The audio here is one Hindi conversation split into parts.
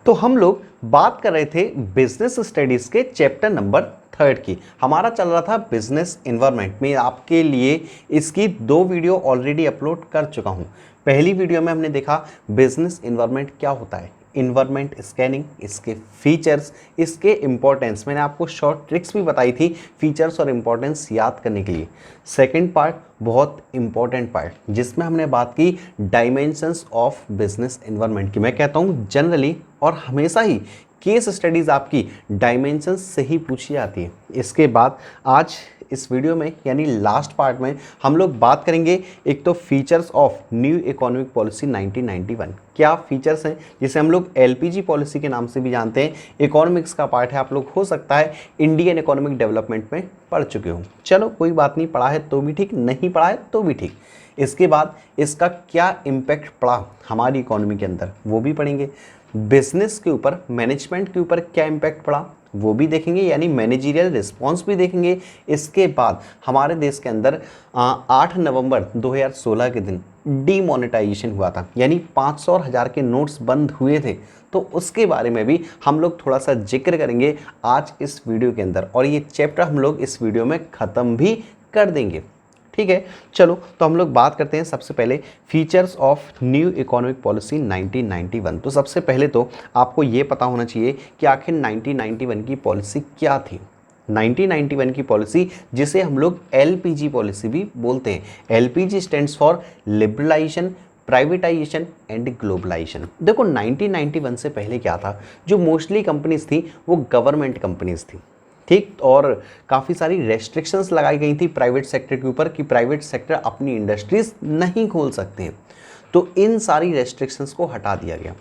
तो हम लोग बात कर रहे थे बिजनेस स्टडीज के चैप्टर नंबर 3 की। हमारा चल रहा था बिजनेस एनवायरनमेंट में। आपके लिए इसकी 2 वीडियो ऑलरेडी अपलोड कर चुका हूं। पहली वीडियो में हमने देखा बिजनेस एनवायरनमेंट क्या होता है, इन्वायरमेंट स्कैनिंग, इसके फीचर्स, इसके इंपॉर्टेंस। मैंने आपको शॉर्ट ट्रिक्स भी बताई थी फीचर्स और इंपॉर्टेंस याद करने के लिए। सेकंड पार्ट बहुत इंपॉर्टेंट पार्ट, जिसमें हमने बात की डायमेंशंस ऑफ बिजनेस एनवायरनमेंट की। मैं कहता हूँ जनरली और हमेशा ही केस स्टडीज आपकी डायमेंशंस से ही पूछी जाती है। इसके बाद आज इस वीडियो में यानी लास्ट पार्ट में हम लोग बात करेंगे एक तो features of new economic policy 1991। क्या फीचर्स हैं जिसे हम लोग एलपीजी पॉलिसी के नाम से भी जानते हैं। इकोनॉमिक्स का पार्ट है, आप लोग हो सकता है इंडियन इकोनॉमिक डेवलपमेंट में पढ़ चुके हो। चलो कोई बात नहीं, पढ़ा है तो भी ठीक, नहीं पढ़ा है तो भी ठीक। इसके बाद इसका क्या इम्पैक्ट पड़ा हमारी इकोनॉमी के अंदर वो भी पढ़ेंगे। बिजनेस के ऊपर, मैनेजमेंट के ऊपर क्या इम्पैक्ट पड़ा वो भी देखेंगे, यानी मैनेजरियल रिस्पॉन्स भी देखेंगे। इसके बाद हमारे देश के अंदर 8 नवंबर 2016 के दिन डीमोनेटाइजेशन हुआ था, यानी 500 और 1000 के नोट्स बंद हुए थे। तो उसके बारे में भी हम लोग थोड़ा सा जिक्र करेंगे आज इस वीडियो के अंदर, और ये चैप्टर हम लोग इस वीडियो में ख़त्म भी कर देंगे। ठीक है, चलो तो हम लोग बात करते हैं सबसे पहले features of new economic policy 1991। तो सबसे पहले तो आपको ये पता होना चाहिए कि आखिर 1991 की पॉलिसी क्या थी। 1991 की पॉलिसी, जिसे हम लोग एलपीजी पॉलिसी भी बोलते हैं। LPG stands for liberalization, privatization and globalization. देखो 1991 से पहले क्या था, जो मोस्टली कंपनीज थी वो गवर्नमेंट कंपनीज थी, ठीक। और काफ़ी सारी रेस्ट्रिक्शंस लगाई गई थी प्राइवेट सेक्टर के ऊपर कि प्राइवेट सेक्टर अपनी इंडस्ट्रीज नहीं खोल सकते हैं। तो इन सारी रेस्ट्रिक्शंस को हटा दिया गया।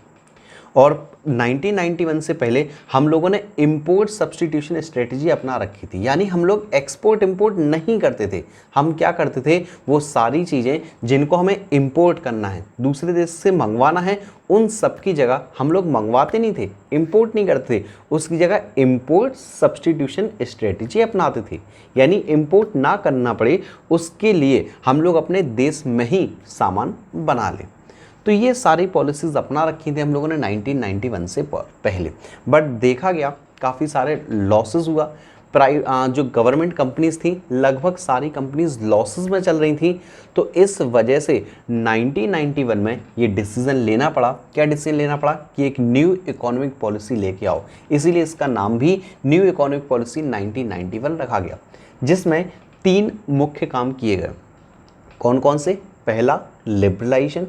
और 1991 से पहले हम लोगों ने इंपोर्ट सब्स्टिट्यूशन स्ट्रेटजी अपना रखी थी, यानी हम लोग एक्सपोर्ट इंपोर्ट नहीं करते थे। हम क्या करते थे, वो सारी चीज़ें जिनको हमें इंपोर्ट करना है, दूसरे देश से मंगवाना है, उन सब की जगह हम लोग मंगवाते नहीं थे, इंपोर्ट नहीं करते थे, उसकी जगह इंपोर्ट सब्स्टिट्यूशन स्ट्रेटजी अपनाते थे। यानी इंपोर्ट ना करना पड़े उसके लिए हम लोग अपने देश में ही सामान बना लें। तो ये सारी पॉलिसीज़ अपना रखी थी हम लोगों ने 1991 से पहले। बट देखा गया काफ़ी सारे लॉसेस हुआ। जो गवर्नमेंट कंपनीज थी लगभग सारी कंपनीज लॉसेस में चल रही थी। तो इस वजह से 1991 में ये डिसीजन लेना पड़ा। क्या डिसीजन लेना पड़ा कि एक न्यू इकोनॉमिक पॉलिसी लेके आओ। इसीलिए इसका नाम भी न्यू इकोनॉमिक पॉलिसी 1991 रखा गया, जिसमें 3 मुख्य काम किए गए। कौन कौन से? पहला लिबरलाइजेशन,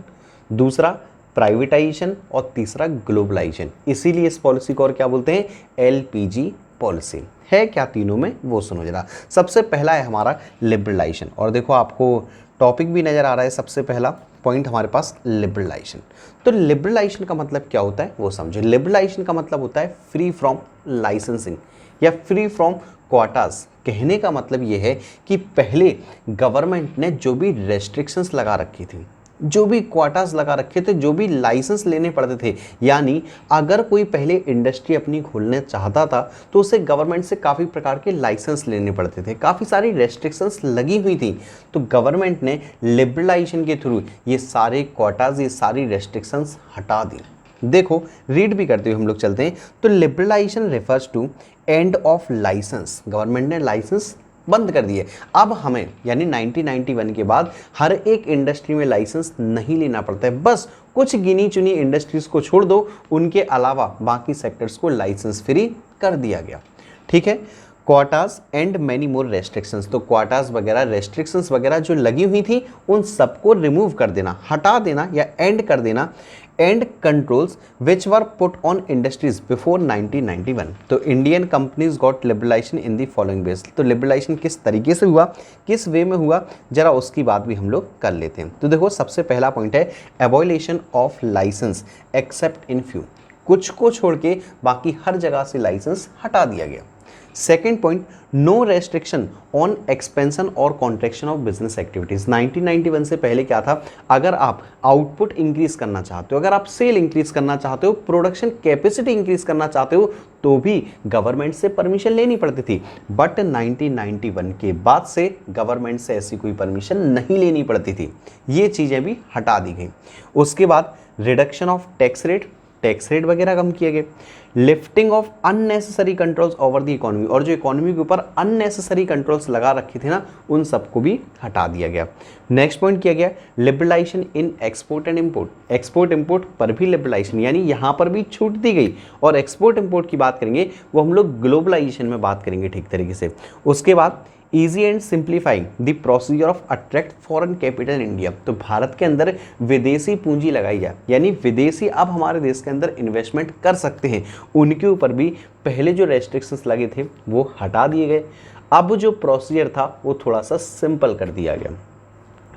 दूसरा प्राइवेटाइजेशन और तीसरा ग्लोबलाइजेशन। इसीलिए इस पॉलिसी को और क्या बोलते हैं? LPG policy. है क्या तीनों में वो सुनो जरा। सबसे पहला है हमारा लिबरलाइजेशन, और देखो आपको टॉपिक भी नज़र आ रहा है। सबसे पहला पॉइंट हमारे पास लिबरलाइजेशन। तो लिबरलाइजेशन का मतलब क्या होता है वो समझो। लिबरलाइजेशन का मतलब होता है फ्री फ्रॉम लाइसेंसिंग या फ्री फ्रॉम क्वाटास। कहने का मतलब ये है कि पहले गवर्नमेंट ने जो भी रेस्ट्रिक्शंस लगा रखी थी, जो भी क्वाटास लगा रखे थे, जो भी लाइसेंस लेने पड़ते थे, यानी अगर कोई पहले इंडस्ट्री अपनी खोलने चाहता था तो उसे गवर्नमेंट से काफ़ी प्रकार के लाइसेंस लेने पड़ते थे, काफ़ी सारी रेस्ट्रिक्शंस लगी हुई थी। तो गवर्नमेंट ने लिबरलाइजेशन के थ्रू ये सारे क्वाटास, ये सारी रेस्ट्रिक्शंस हटा दी। देखो रीड भी करते हुए हम लोग चलते हैं। तो liberalization refers to end of license. Government ने लाइसेंस बंद कर दिए। अब हमें यानी 1991 के बाद हर एक इंडस्ट्री में लाइसेंस नहीं लेना पड़ता है। बस कुछ गिनी चुनी इंडस्ट्रीज को छोड़ दो, उनके अलावा बाकी सेक्टर्स को लाइसेंस फ्री कर दिया गया। ठीक है। क्वाटास एंड मैनी मोर रेस्ट्रिक्शंस। तो क्वाटास वगैरह, रेस्ट्रिक्शंस वगैरह जो लगी हुई थी उन सबको रिमूव कर देना, हटा देना या एंड कर देना। End controls which were put on industries before 1991। तो Indian companies got liberalization in the following ways. तो लिबरलाइजेशन किस तरीके से हुआ, किस वे में हुआ, जरा उसकी बात भी हम लोग कर लेते हैं। तो देखो सबसे पहला पॉइंट है abolition of license except in few. कुछ को छोड़ के बाकी हर जगह से लाइसेंस हटा दिया गया। Second point, no restriction on expansion और कॉन्ट्रैक्शन ऑफ बिजनेस एक्टिविटीज। 1991 से पहले क्या था, अगर आप आउटपुट इंक्रीज करना चाहते हो, अगर आप सेल इंक्रीज करना चाहते हो, प्रोडक्शन कैपेसिटी इंक्रीज करना चाहते हो, तो भी गवर्नमेंट से परमिशन लेनी पड़ती थी। बट 1991 के बाद से गवर्नमेंट से ऐसी कोई परमिशन नहीं लेनी पड़ती थी। ये चीज़ें भी हटा दी गई। उसके बाद reduction of tax rate, tax rate वगैरह कम किए गए, lifting of unnecessary controls over the economy, और जो इकोनॉमी के ऊपर अननेसेसरी कंट्रोल्स लगा रखे थे ना उन सबको भी हटा दिया गया। नेक्स्ट पॉइंट किया गया liberalization in export and import, export import पर भी लिबरलाइजेशन यानी यहाँ पर भी छूट दी गई। और एक्सपोर्ट इंपोर्ट की बात करेंगे वो हम लोग ग्लोबलाइजेशन में बात करेंगे ठीक तरीके से। उसके बाद easy and simplifying the procedure of attract foreign capital India, तो भारत के अंदर विदेशी पूंजी लगाई जाए यानी विदेशी अब हमारे देश के अंदर इन्वेस्टमेंट कर सकते हैं, उनके ऊपर भी पहले जो रेस्ट्रिक्शंस लगे थे वो हटा दिए गए। अब जो प्रोसीजर था वो थोड़ा सा सिंपल कर दिया गया।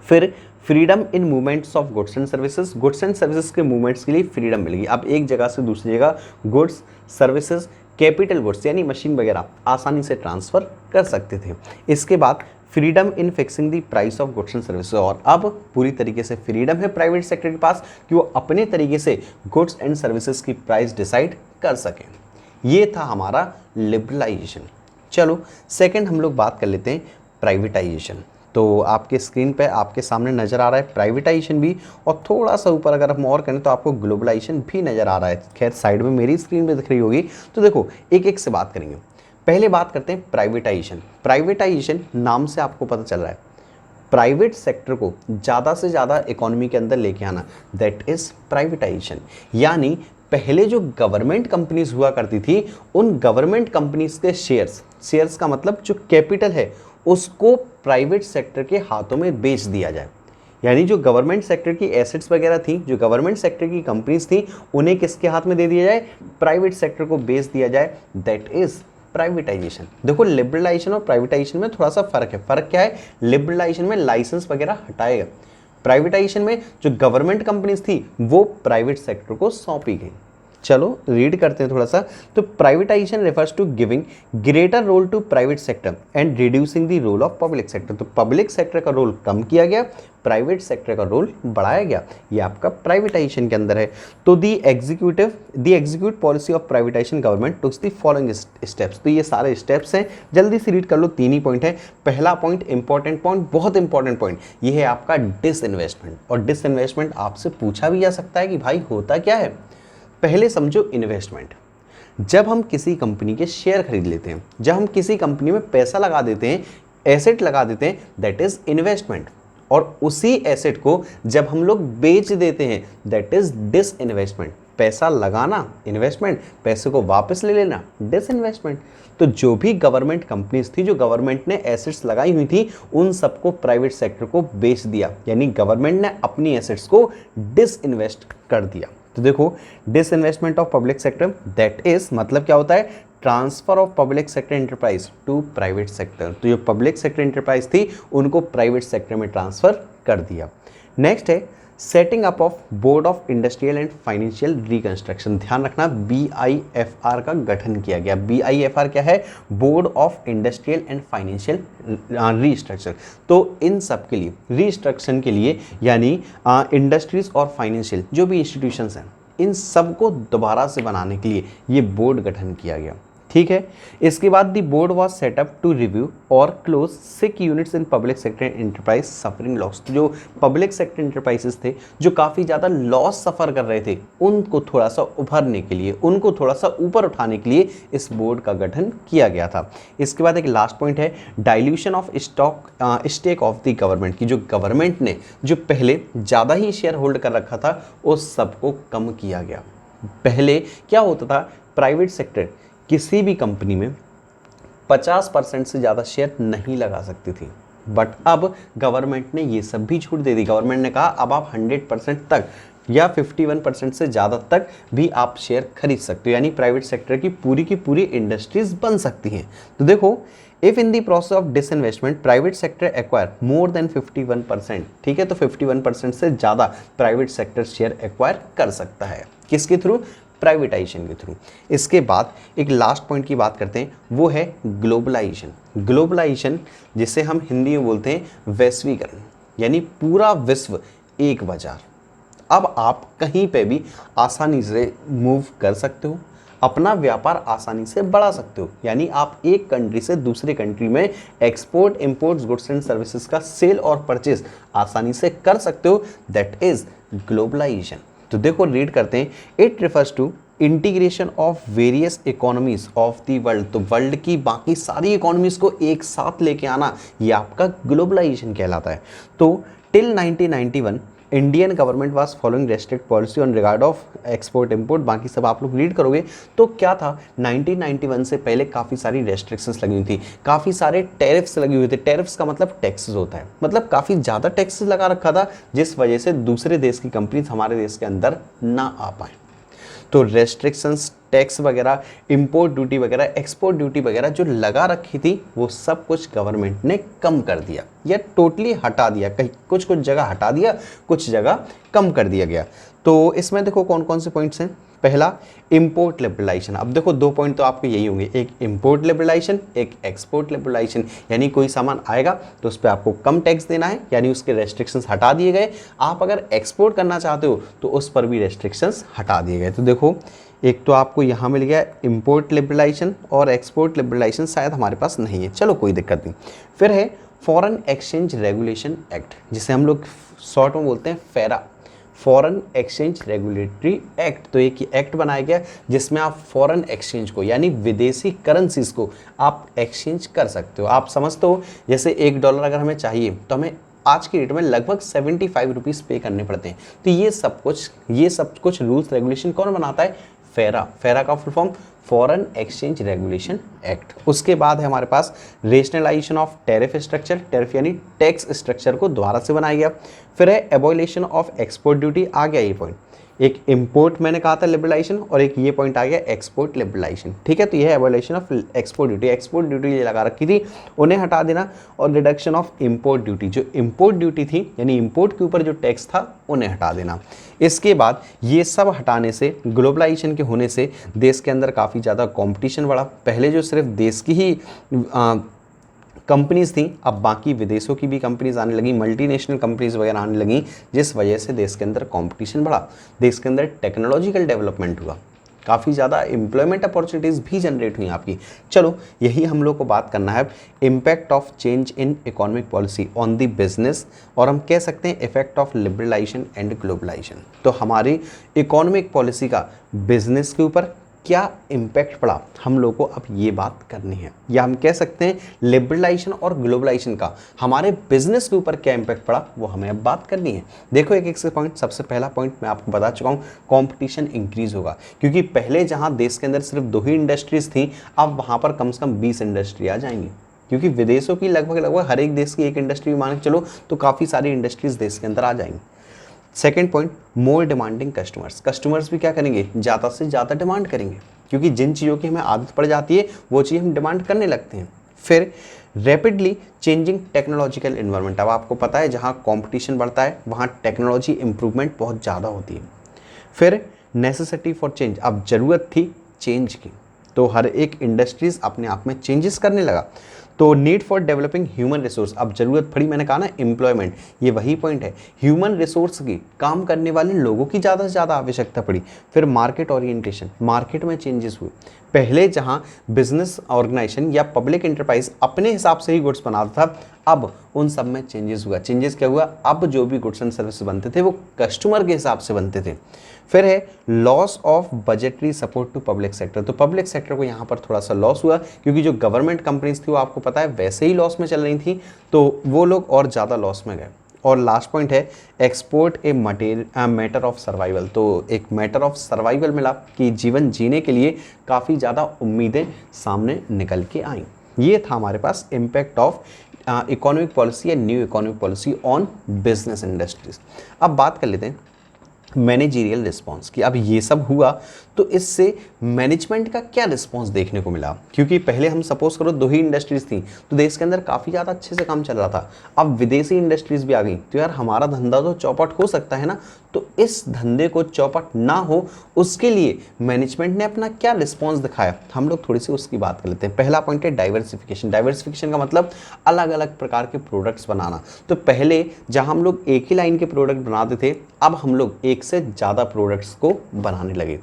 फिर freedom in movements of goods and services, goods and services के मूवमेंट्स के लिए फ्रीडम मिलेगी। अब एक जगह से दूसरी जगह गुड्स सर्विसेज कैपिटल गुड्स यानी मशीन वगैरह आसानी से ट्रांसफ़र कर सकते थे। इसके बाद freedom in fixing the price of goods and services, और अब पूरी तरीके से फ्रीडम है प्राइवेट सेक्टर के पास कि वो अपने तरीके से गुड्स एंड सर्विसेज की प्राइस डिसाइड कर सकें। ये था हमारा लिबरलाइजेशन। चलो सेकंड हम लोग बात कर लेते हैं प्राइवेटाइजेशन। तो आपके स्क्रीन पे आपके सामने नज़र आ रहा है प्राइवेटाइजेशन भी, और थोड़ा सा ऊपर अगर हम और करें तो आपको ग्लोबलाइजेशन भी नज़र आ रहा है। खैर साइड में मेरी स्क्रीन पे दिख रही होगी। तो देखो एक एक से बात करेंगे। पहले बात करते हैं प्राइवेटाइजेशन। प्राइवेटाइजेशन नाम से आपको पता चल रहा है प्राइवेट सेक्टर को ज़्यादा से ज़्यादा इकोनॉमी के अंदर लेके आना, दैट इज़ प्राइवेटाइजेशन। यानी पहले जो गवर्नमेंट कंपनीज हुआ करती थी उन गवर्नमेंट कंपनीज के शेयर्स का मतलब जो कैपिटल है उसको प्राइवेट सेक्टर के हाथों में बेच दिया जाए। यानी जो गवर्नमेंट सेक्टर की एसेट्स वगैरह थी, जो गवर्नमेंट सेक्टर की कंपनीज थी, उन्हें किसके हाथ में दे दिया जाए, प्राइवेट सेक्टर को बेच दिया जाए, दैट इज प्राइवेटाइजेशन। देखो लिबरलाइजेशन और प्राइवेटाइजेशन में थोड़ा सा फर्क है। फर्क क्या है, लिबरलाइजेशन में लाइसेंस वगैरह हटाएगा, प्राइवेटाइजेशन में जो गवर्नमेंट कंपनीज थी वो प्राइवेट सेक्टर को सौंपी गई। चलो रीड करते हैं थोड़ा सा। तो privatization refers to giving greater role to private sector and reducing the role of public sector. तो पब्लिक सेक्टर का रोल कम किया गया, प्राइवेट सेक्टर का रोल बढ़ाया गया। ये आपका प्राइवेटाइजेशन के अंदर है। तो the execute policy of privatisation government takes the following steps. तो ये सारे स्टेप्स हैं, जल्दी से रीड कर लो। 3 ही पॉइंट है। पहला पॉइंट इंपॉर्टेंट पॉइंट, बहुत इंपॉर्टेंट पॉइंट, ये है आपका डिसइन्वेस्टमेंट। और डिसइन्वेस्टमेंट आपसे पूछा भी जा सकता है कि भाई होता क्या है। पहले समझो इन्वेस्टमेंट। जब हम किसी कंपनी के शेयर खरीद लेते हैं, जब हम किसी कंपनी में पैसा लगा देते हैं, एसेट लगा देते हैं, दैट इज इन्वेस्टमेंट। और उसी एसेट को जब हम लोग बेच देते हैं, दैट इज डिसइन्वेस्टमेंट। पैसा लगाना इन्वेस्टमेंट, पैसे को वापस ले लेना डिसइन्वेस्टमेंट। तो जो भी गवर्नमेंट कंपनीज थी, जो गवर्नमेंट ने एसेट्स लगाई हुई थी, उन सबको प्राइवेट सेक्टर को बेच दिया, यानी गवर्नमेंट ने अपनी एसेट्स को डिसइन्वेस्ट कर दिया। तो देखो disinvestment of public sector, that is मतलब क्या होता है, transfer of public sector enterprise to private sector. तो जो पब्लिक सेक्टर एंटरप्राइज थी उनको प्राइवेट सेक्टर में ट्रांसफर कर दिया। नेक्स्ट है setting up of board of industrial and financial reconstruction. ध्यान रखना BIFR का गठन किया गया। BIFR क्या है, board of industrial and financial restructure. तो इन सब के लिए रिस्ट्रक्शन के लिए यानी इंडस्ट्रीज और फाइनेंशियल जो भी इंस्टीट्यूशंस हैं इन सब को दोबारा से बनाने के लिए ये बोर्ड गठन किया गया। ठीक है। इसके बाद the board was set up to review और close 6 units in public sector enterprise suffering loss. तो जो पब्लिक सेक्टर एंटरप्राइजेस थे जो काफ़ी ज़्यादा लॉस सफ़र कर रहे थे, उनको थोड़ा सा उभरने के लिए, उनको थोड़ा सा ऊपर उठाने के लिए इस बोर्ड का गठन किया गया था। इसके बाद एक लास्ट पॉइंट है dilution of stake of the government, की जो गवर्नमेंट ने जो पहले ज़्यादा ही शेयर होल्ड कर रखा था उस सबको कम किया गया। पहले क्या होता था, प्राइवेट सेक्टर किसी भी कंपनी में 50% से ज़्यादा शेयर नहीं लगा सकती थी, बट अब गवर्नमेंट ने ये सब भी छूट दे दी। गवर्नमेंट ने कहा अब आप 100% तक या 51% से ज़्यादा तक भी आप शेयर खरीद सकते हो, यानी प्राइवेट सेक्टर की पूरी इंडस्ट्रीज बन सकती हैं। तो देखो if in the process of disinvestment private sector acquire more than 51%, ठीक है, तो 51% से ज़्यादा प्राइवेट सेक्टर शेयर एक्वायर कर सकता है। किसके थ्रू, प्राइवेटाइजेशन के थ्रू। इसके बाद एक लास्ट पॉइंट की बात करते हैं, वो है ग्लोबलाइजेशन। ग्लोबलाइजेशन जिसे हम हिंदी में बोलते हैं वैश्वीकरण, यानी पूरा विश्व एक बाजार। अब आप कहीं पे भी आसानी से मूव कर सकते हो, अपना व्यापार आसानी से बढ़ा सकते हो, यानी आप एक कंट्री से दूसरे कंट्री में export imports goods and services का सेल और परचेज आसानी से कर सकते हो, दैट इज ग्लोबलाइजेशन। तो देखो रीड करते हैं, it refers to integration of various economies of the world. तो वर्ल्ड की बाकी सारी इकोनॉमीज को एक साथ लेके आना, ये आपका ग्लोबलाइजेशन कहलाता है। तो till 1991 Indian government was following restrict policy on regard of export import. बाकी सब आप लोग रीड करोगे तो क्या था, 1991 से पहले काफ़ी सारी रेस्ट्रिक्शंस लगी हुई थी, काफ़ी सारे टैरिफ्स लगे हुए थे। टैरिफ्स का मतलब टैक्सेस होता है, मतलब काफ़ी ज़्यादा टैक्सेस लगा रखा था, जिस वजह से दूसरे देश की कंपनीज हमारे देश के अंदर ना आ पाए। तो रेस्ट्रिक्शंस, टैक्स वगैरह, इंपोर्ट ड्यूटी वगैरह, एक्सपोर्ट ड्यूटी वगैरह जो लगा रखी थी वो सब कुछ गवर्नमेंट ने कम कर दिया या टोटली हटा दिया। कहीं कुछ कुछ जगह हटा दिया, कुछ जगह कम कर दिया गया। तो इसमें देखो कौन कौन से पॉइंट्स हैं। पहला, इंपोर्ट लिबरलाइजेशन। अब देखो दो पॉइंट तो आपके यही होंगे, एक इंपोर्ट लिबरलाइजेशन, एक एक्सपोर्ट लिबरलाइजेशन। यानी कोई सामान आएगा तो उस पर आपको कम टैक्स देना है, यानी उसके रेस्ट्रिक्शंस हटा दिए गए। आप अगर एक्सपोर्ट करना चाहते हो तो उस पर भी रेस्ट्रिक्शंस हटा दिए गए। तो देखो एक तो आपको यहाँ मिल गया इंपोर्ट लिबरलाइजेशन, और एक्सपोर्ट लिबरलाइजेशन शायद हमारे पास नहीं है, चलो कोई दिक्कत नहीं। फिर है फॉरेन एक्सचेंज रेगुलेशन एक्ट, जिसे हम लोग शॉर्ट में बोलते हैं फेरा, फॉरेन एक्सचेंज रेगुलेटरी एक्ट। तो एक एक्ट बनाया गया जिसमें आप फॉरेन एक्सचेंज को, यानी विदेशी करेंसीज को आप एक्सचेंज कर सकते हो। आप समझते हो जैसे $1 अगर हमें चाहिए तो हमें आज की डेट में लगभग 75 रुपीज़ पे करने पड़ते हैं। तो ये सब कुछ रूल्स रेगुलेशन कौन बनाता है, फेरा। फेरा का full form foreign exchange regulation act. उसके बाद है हमारे पास rationalisation of tariff structure, tariff यानी टैक्स स्ट्रक्चर को दोबारा से बनाया गया। फिर है एबॉलिशन ऑफ एक्सपोर्ट ड्यूटी, आ गया ये पॉइंट। एक इंपोर्ट मैंने कहा था लिबरलाइजेशन, और एक ये पॉइंट आ गया एक्सपोर्ट लिबरलाइजेशन, ठीक है। तो ये है abolition of export duty. Export duty ये लगा रखी थी, उन्हें हटा देना, और रिडक्शन ऑफ इंपोर्ट ड्यूटी, जो इंपोर्ट ड्यूटी थी यानी इंपोर्ट के ऊपर जो टैक्स था उन्हें हटा देना। इसके बाद ये सब हटाने से, ग्लोबलाइजेशन के होने से देश के अंदर काफ़ी ज़्यादा कंपटीशन बढ़ा। पहले जो सिर्फ देश की ही कंपनीज थी, अब बाकी विदेशों की भी कंपनीज आने लगी, मल्टीनेशनल कंपनीज वगैरह आने लगी, जिस वजह से देश के अंदर कंपटीशन बढ़ा, देश के अंदर टेक्नोलॉजिकल डेवलपमेंट हुआ, काफ़ी ज़्यादा एम्प्लॉयमेंट अपॉर्चुनिटीज़ भी जनरेट हुई आपकी। चलो यही हम लोग को बात करना है, impact of change in economic policy on the business, और हम कह सकते हैं effect of liberalization and globalization. तो हमारी इकोनॉमिक पॉलिसी का बिजनेस के ऊपर क्या इम्पैक्ट पड़ा, हम लोग को अब ये बात करनी है। या हम कह सकते हैं लिबरलाइजेशन और ग्लोबलाइजेशन का हमारे बिजनेस के ऊपर क्या इम्पैक्ट पड़ा, वो हमें अब बात करनी है। देखो एक एक से पॉइंट। सबसे पहला पॉइंट मैं आपको बता चुका हूँ, कंपटीशन इंक्रीज होगा, क्योंकि पहले जहाँ देश के अंदर सिर्फ 2 ही इंडस्ट्रीज थी, अब वहाँ पर कम से कम 20 इंडस्ट्री आ जाएंगी, क्योंकि विदेशों की लगभग हर एक देश की एक इंडस्ट्री मान के चलो तो काफ़ी सारी इंडस्ट्रीज देश के अंदर आ जाएंगी। Second point, more demanding customers. Customers भी क्या करेंगे, ज़्यादा से ज़्यादा डिमांड करेंगे, क्योंकि जिन चीज़ों की हमें आदत पड़ जाती है वो चीज़ हम डिमांड करने लगते हैं। फिर रैपिडली चेंजिंग टेक्नोलॉजिकल इन्वायरमेंट। अब आपको पता है जहाँ कंपटीशन बढ़ता है वहाँ टेक्नोलॉजी इंप्रूवमेंट बहुत ज़्यादा होती है। फिर नेसेसिटी फॉर चेंज, अब ज़रूरत थी चेंज की, तो हर एक इंडस्ट्रीज अपने आप में चेंजेस करने लगा। तो need for developing human resource, अब जरूरत पड़ी, मैंने कहा ना एम्प्लॉयमेंट, ये वही पॉइंट है, ह्यूमन रिसोर्स की, काम करने वाले लोगों की ज़्यादा से ज़्यादा आवश्यकता पड़ी। फिर मार्केट ओरिएंटेशन, मार्केट में चेंजेस हुए। पहले जहां बिजनेस ऑर्गेनाइजेशन या पब्लिक एंटरप्राइज अपने हिसाब से ही गुड्स बनाता था, अब उन सब में चेंजेस हुआ। चेंजेस क्या हुआ, अब जो भी गुड्स एंड सर्विस बनते थे वो कस्टमर के हिसाब से बनते थे। फिर है loss of budgetary support to public sector, तो पब्लिक सेक्टर को यहाँ पर थोड़ा सा लॉस हुआ, क्योंकि जो गवर्नमेंट कंपनीज थी वो आपको पता है वैसे ही लॉस में चल रही थी, तो वो लोग और ज़्यादा लॉस में गए। और लास्ट पॉइंट है export a matter of survival, तो एक मैटर ऑफ सर्वाइवल मिला कि जीवन जीने के लिए काफ़ी ज़्यादा उम्मीदें सामने निकल के आई। ये था हमारे पास इम्पैक्ट ऑफ इकोनॉमिक पॉलिसी या new economic policy on business industries. अब बात कर लेते हैं मैनेजरियल रिस्पांस की। अब ये सब हुआ तो इससे मैनेजमेंट का क्या रिस्पांस देखने को मिला, क्योंकि पहले हम सपोज करो 2 ही इंडस्ट्रीज थी तो देश के अंदर काफ़ी ज़्यादा अच्छे से काम चल रहा था। अब विदेशी इंडस्ट्रीज भी आ गई तो यार हमारा धंधा तो चौपट हो सकता है ना, तो इस धंधे को चौपट ना हो उसके लिए मैनेजमेंट ने अपना क्या रिस्पॉन्स दिखाया, हम लोग थोड़ी सी उसकी बात कर लेते हैं। पहला पॉइंट है डाइवर्सिफिकेशन। डाइवर्सिफिकेशन का मतलब अलग अलग प्रकार के प्रोडक्ट्स बनाना। तो पहले जहां हम लोग एक ही लाइन के प्रोडक्ट बनाते थे, अब हम लोग एक से ज़्यादा प्रोडक्ट्स को बनाने लगे,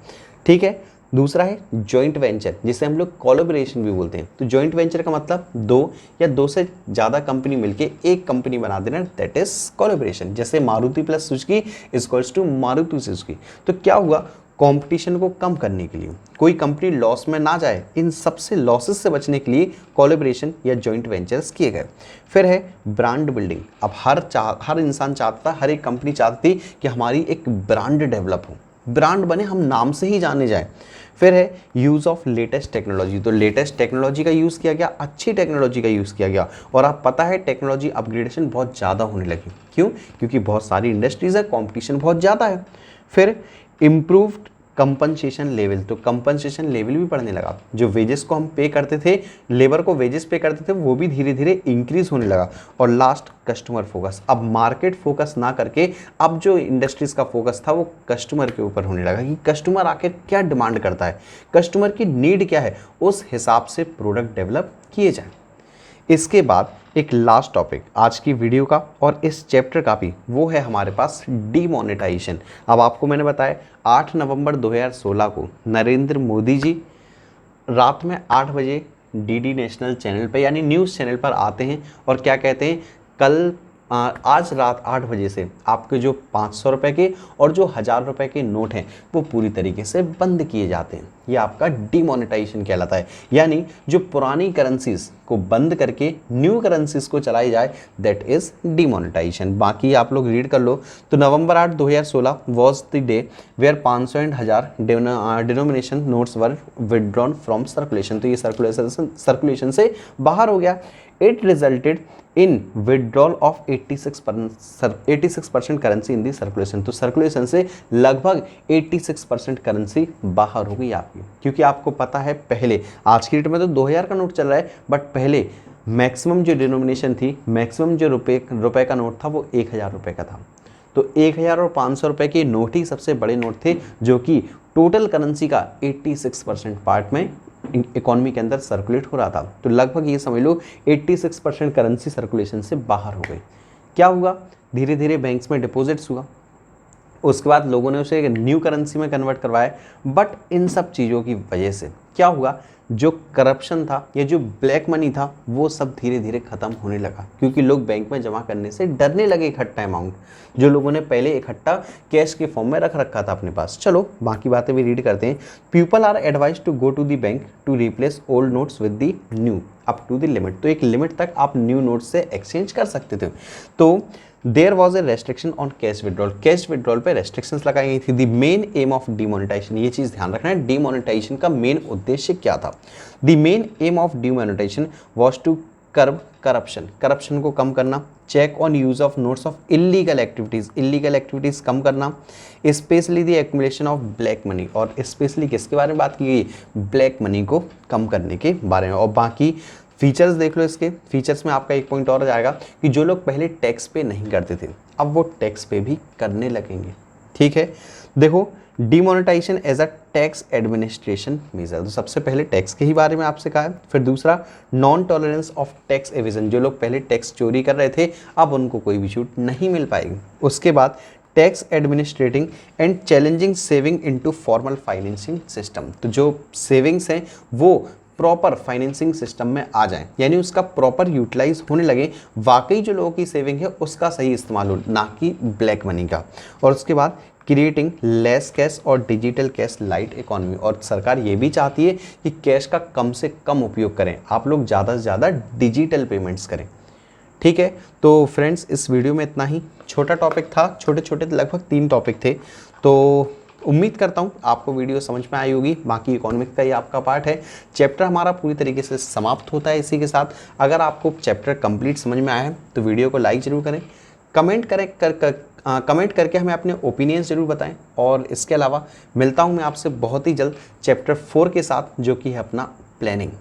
ठीक है। दूसरा है जॉइंट वेंचर, जिसे हम लोग कोलैबोरेशन भी बोलते हैं। तो जॉइंट वेंचर का मतलब दो या दो से ज़्यादा कंपनी मिलके एक कंपनी बना देना, दैट इज कोलैबोरेशन। जैसे Maruti plus Suzuki equals to Maruti Suzuki. तो क्या हुआ, कंपटीशन को कम करने के लिए, कोई कंपनी लॉस में ना जाए, इन सबसे लॉसेस से बचने के लिए कोलैबोरेशन या जॉइंट वेंचर्स किए गए। फिर है ब्रांड बिल्डिंग। अब हर इंसान चाहता, हर एक कंपनी चाहती कि हमारी एक ब्रांड डेवलप हो, ब्रांड बने, हम नाम से ही जाने जाएं। फिर है यूज़ ऑफ लेटेस्ट टेक्नोलॉजी। तो लेटेस्ट टेक्नोलॉजी का यूज़ किया गया, अच्छी टेक्नोलॉजी का यूज़ किया गया। और आप पता है टेक्नोलॉजी अपग्रेडेशन बहुत ज़्यादा होने लगी। क्यों? क्योंकि बहुत सारी इंडस्ट्रीज़ है, कॉम्पिटिशन बहुत ज़्यादा है। फिर इम्प्रूव्ड कंपनसेशन लेवल। तो कंपनसेशन लेवल भी बढ़ने लगा। जो वेजेस को हम पे करते थे, लेबर को वेजेस पे करते थे, वो भी धीरे धीरे इंक्रीज होने लगा। और लास्ट कस्टमर फोकस। अब मार्केट फोकस ना करके अब जो इंडस्ट्रीज का फोकस था वो कस्टमर के ऊपर होने लगा कि कस्टमर आखिर क्या डिमांड करता है, कस्टमर की नीड क्या है, उस हिसाब से प्रोडक्ट डेवलप किए जाए। इसके बाद एक लास्ट टॉपिक आज की वीडियो का और इस चैप्टर का भी, वो है हमारे पास डीमोनेटाइजेशन। अब आपको मैंने बताया 8 नवंबर 2016 को नरेंद्र मोदी जी रात में 8 बजे डीडी नेशनल चैनल पे यानी न्यूज़ चैनल पर आते हैं और क्या कहते हैं, कल आज रात 8 बजे से आपके जो 500 रुपये के और जो 1000 रुपये के नोट हैं वो पूरी तरीके से बंद किए जाते हैं। ये आपका डीमोनेटाइजेशन कहलाता है। यानी जो पुरानी करेंसीज को बंद करके न्यू करेंसीज को चलाई जाए, दैट इज डीमोनेटाइजेशन। बाकी आप लोग रीड कर लो। तो November 8 2016 was the day where 500 and 1000 denomination notes were withdrawn from circulation. तो ये सर्कुलेशन से बाहर हो गया। It resulted in withdrawal of 86% currency in the circulation. तो सर्कुलेशन से लगभग 86% करेंसी बाहर हो गई आपकी। क्योंकि आपको पता है पहले, आज की डेट में तो 2000 का नोट चल रहा है, बट पहले मैक्सिमम जो डिनोमिनेशन थी, मैक्सिमम जो रुपए का नोट था वो 1000 रुपये का था। तो 1000 और 500 रुपये के नोट ही सबसे बड़े नोट थे जो कि टोटल करेंसी का 86% पार्ट में इकोनॉमी के अंदर सर्कुलेट हो रहा था। तो लगभग ये समझ लो 86% करेंसी सर्कुलेशन से बाहर हो गई। क्या हुआ, धीरे धीरे बैंक्स में डिपॉजिट्स हुआ, उसके बाद लोगों ने उसे न्यू करेंसी में कन्वर्ट करवाया। बट इन सब चीज़ों की वजह से क्या हुआ, जो करप्शन था या जो ब्लैक मनी था वो सब धीरे धीरे ख़त्म होने लगा। क्योंकि लोग बैंक में जमा करने से डरने लगे इकट्ठा अमाउंट, जो लोगों ने पहले इकट्ठा कैश के फॉर्म में रख रखा था अपने पास। चलो बाकी बातें भी रीड करते हैं। People are advise to go to the bank to replace old notes with the new up to the limit. तो एक लिमिट तक आप न्यू नोट्स से एक्सचेंज कर सकते थे। तो there was a restriction on cash withdrawal. Cash withdrawal पे रेस्ट्रिक्शंस लगाई गई थी। The main aim of demonetization, ये चीज़ ध्यान रखना है, डीमोनेटाइजेशन का मेन उद्देश्य क्या था। The main aim of demonetisation was to curb corruption, corruption को कम करना, check on use of notes of illegal activities, illegal activities कम करना, specially the accumulation of black money. और स्पेशली किसके बारे में बात की गई, ब्लैक मनी को कम करने के बारे में। और बाकी फीचर्स देख लो इसके। फीचर्स में आपका एक पॉइंट और जाएगा कि जो लोग पहले टैक्स पे नहीं करते थे अब वो टैक्स पे भी करने लगेंगे। ठीक है, देखो demonetization as a tax administration measure. तो सबसे पहले टैक्स के ही बारे में आपसे कहा है। फिर दूसरा non tolerance of tax Avision, जो लोग पहले टैक्स चोरी कर रहे थे अब उनको कोई भी छूट नहीं मिल पाएगी। उसके बाद tax administrating and challenging saving into formal financing system. तो जो सेविंग्स हैं वो प्रॉपर फाइनेंसिंग सिस्टम में आ जाएं, यानी उसका प्रॉपर यूटिलाइज होने लगे, वाकई जो लोगों की सेविंग है उसका सही इस्तेमाल हो, ना कि ब्लैक मनी का। और उसके बाद क्रिएटिंग लेस कैश और डिजिटल कैश लाइट इकोनॉमी। और सरकार ये भी चाहती है कि कैश का कम से कम उपयोग करें, आप लोग ज़्यादा से ज़्यादा डिजिटल पेमेंट्स करें। ठीक है, तो फ्रेंड्स इस वीडियो में इतना ही। छोटा टॉपिक था, छोटे छोटे लगभग 3 टॉपिक थे। तो उम्मीद करता हूँ आपको वीडियो समझ में आई होगी। बाकी इकोनॉमिक का ही आपका पार्ट है। चैप्टर हमारा पूरी तरीके से समाप्त होता है इसी के साथ। अगर आपको चैप्टर कंप्लीट समझ में आया है तो वीडियो को लाइक ज़रूर करें, कमेंट करके हमें अपने ओपिनियंस ज़रूर बताएं। और इसके अलावा मिलता हूँ मैं आपसे बहुत ही जल्द चैप्टर 4 के साथ, जो कि है अपना प्लानिंग।